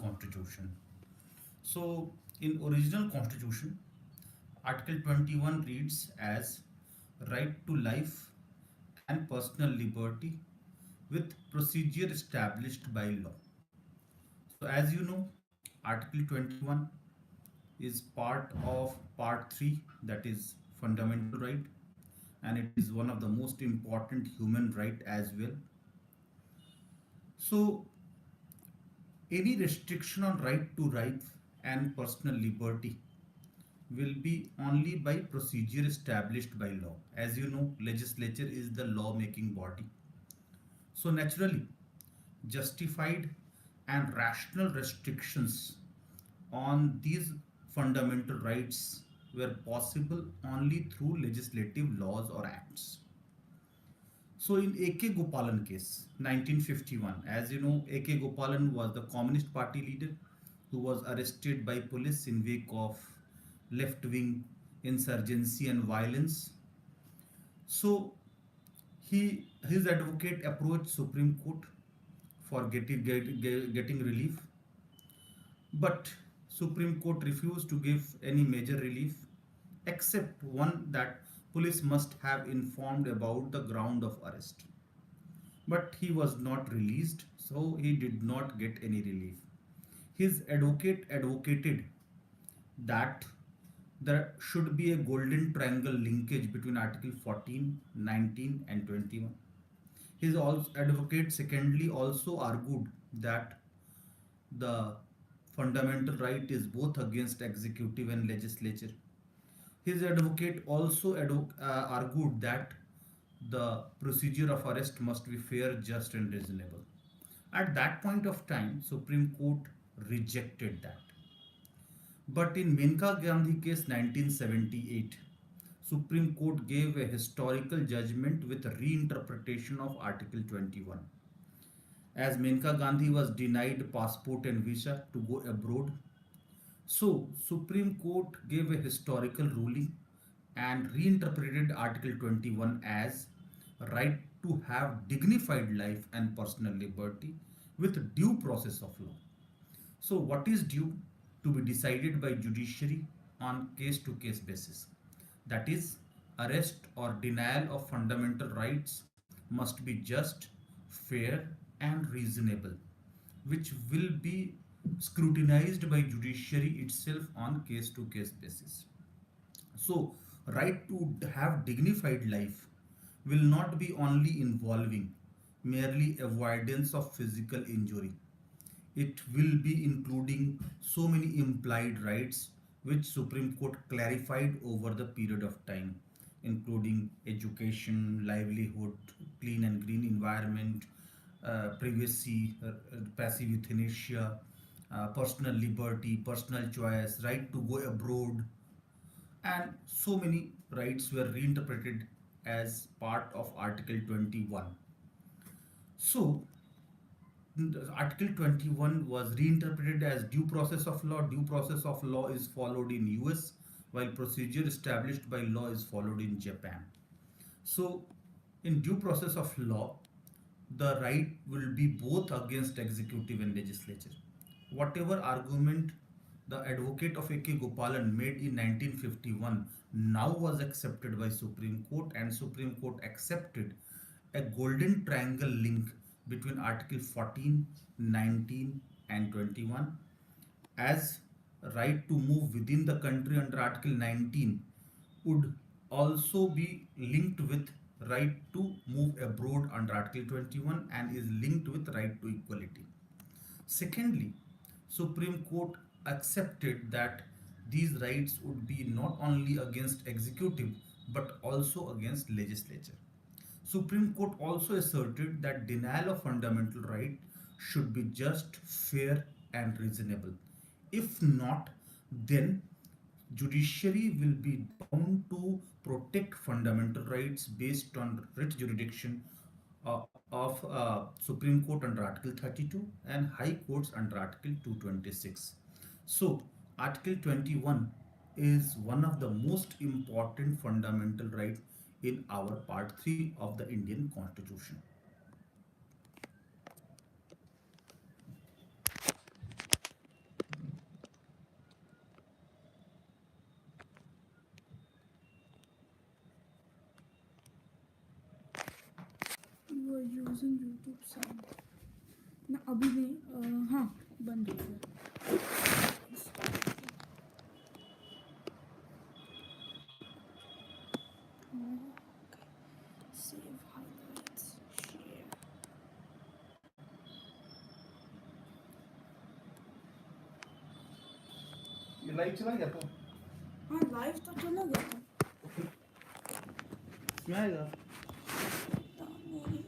Constitution. So, in original Constitution, Article 21 reads as right to life and personal liberty with procedure established by law. So, as you know, Article 21 is part of Part 3, that is fundamental right, and it is one of the most important human right as well. So, any restriction on right to life and personal liberty will be only by procedure established by law. As you know, legislature is the law making body. So naturally, justified and rational restrictions on these fundamental rights were possible only through legislative laws or acts. So in A.K. Gopalan case, 1951, as you know, A.K. Gopalan was the Communist Party leader who was arrested by police in wake of left-wing insurgency and violence. So his advocate approached Supreme Court for getting relief, but Supreme Court refused to give any major relief except one that police must have informed about the ground of arrest. But he was not released, so he did not get any relief. His advocate advocated that there should be a golden triangle linkage between Article 14, 19, and 21. His advocate secondly also argued that the fundamental right is both against executive and legislature. His advocate also argued that the procedure of arrest must be fair, just, and reasonable. At that point of time, Supreme Court rejected that. But in Menka Gandhi case 1978, Supreme Court gave a historical judgment with a reinterpretation of Article 21. As Menka Gandhi was denied passport and visa to go abroad, so Supreme Court gave a historical ruling and reinterpreted Article 21 as right to have dignified life and personal liberty with due process of law. So, what is due to be decided by judiciary on case to case basis? That is, arrest or denial of fundamental rights must be just, fair, and reasonable, which will be scrutinized by judiciary itself on case to case basis. So, right to have dignified life will not be only involving merely avoidance of physical injury. It will be including so many implied rights which Supreme Court clarified over the period of time, including education, livelihood, clean and green environment, privacy, passive euthanasia, personal liberty, personal choice, right to go abroad, and so many rights were reinterpreted as part of Article 21. So, Article 21 was reinterpreted as due process of law. Due process of law is followed in US, while procedure established by law is followed in Japan. So, in due process of law, the right will be both against executive and legislature. Whatever argument the advocate of A.K. Gopalan made in 1951 now was accepted by Supreme Court, and Supreme Court accepted a golden triangle link between Article 14, 19, and 21 as right to move within the country under Article 19 would also be linked with right to move abroad under Article 21 and is linked with right to equality. Secondly, Supreme Court accepted that these rights would be not only against executive but also against legislature. Supreme Court also asserted that denial of fundamental right should be just, fair, and reasonable. If not, then judiciary will be bound to protect fundamental rights based on writ jurisdiction of Supreme Court under Article 32 and High Courts under Article 226. So, Article 21 is one of the most important fundamental rights in our Part 3 of the Indian Constitution. Using YouTube sound ना अभी नहीं हाँ बंद हो गया save highlights share ये live चला गया तो हाँ लाइव तो चला गया था इसमें आएगा। पता नहीं